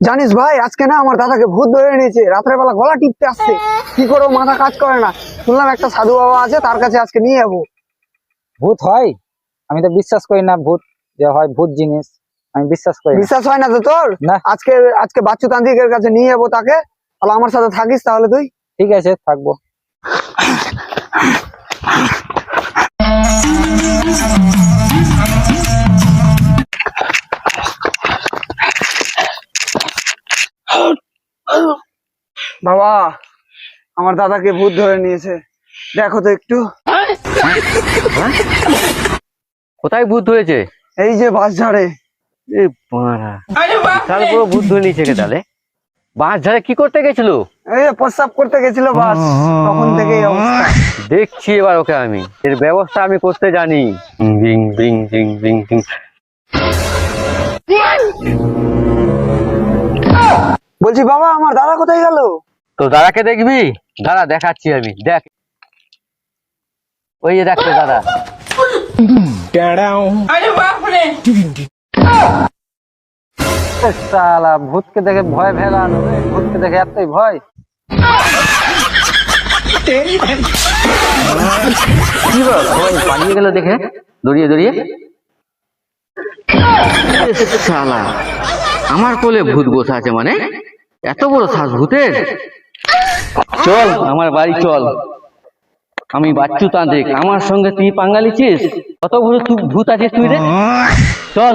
জানিস ভাই, আজকে না আমার দাদাকে ভূত ধরে নিয়েছে। রাতের বেলা গলা টিপতে আসছে, কি করবো মাথা কাজ করে না। শুনলাম একটা সাধু বাবা আছে, তার কাছে আজকে নিয়ে যাবো। ভূত হয়? আমি তো বিশ্বাস করি না ভূত যে হয়, ভূত জিনিস আমি বিশ্বাস করি না। বিশ্বাস হয় না তো তোর? না। আজকে আজকে বাচ্চু তান্ত্রিকের কাছে নিয়ে যাবো তাকে। তাহলে আমার সাথে থাকিস তাহলে তুই? ঠিক আছে, থাকবো। বাবা, আমার দাদাকে ভূত ধরে নিয়েছে, দেখো তো একটু। কোথায় ভূত ধরেছে? এই যে বাস ঝাড়ে। এ বাড়া, তার পুরো ভূত ধরে নিয়েছে কে তাহলে? বাঁশ ঝাড়ে কি করতে গেছিল? এই প্রস্রাব করতে গেছিল বাস, তখন থেকে এই অবস্থা। দেখছি এবার ওকে, আমি এর ব্যবস্থা আমি করতে জানি। Being being being being being. বলছি বাবা, আমার দাদা কোথায় গেল? তো দাদাকে দেখবি? দাদা দেখাচ্ছি আমি, দেখ। ওই যে দেখ তো দাদা। শালা ভূতকে দেখে ভয় ভেলানো, ভূতকে দেখে এতই ভয়। কি বল, সবাই পালিয়ে গেল দেখে, দড়িয়ে দড়িয়ে। শালা, আমার কোলে ভূত বসে আছে মানে? এত বড় শ্বাস ভূতের? চল আমার বাড়ি চল, আমি বাচ্চু তান্ত্রিক, আমার সঙ্গে তুই পাঙ্গা লিছিস? কত বড় তুই ভূত আছিস তুই রে? চল।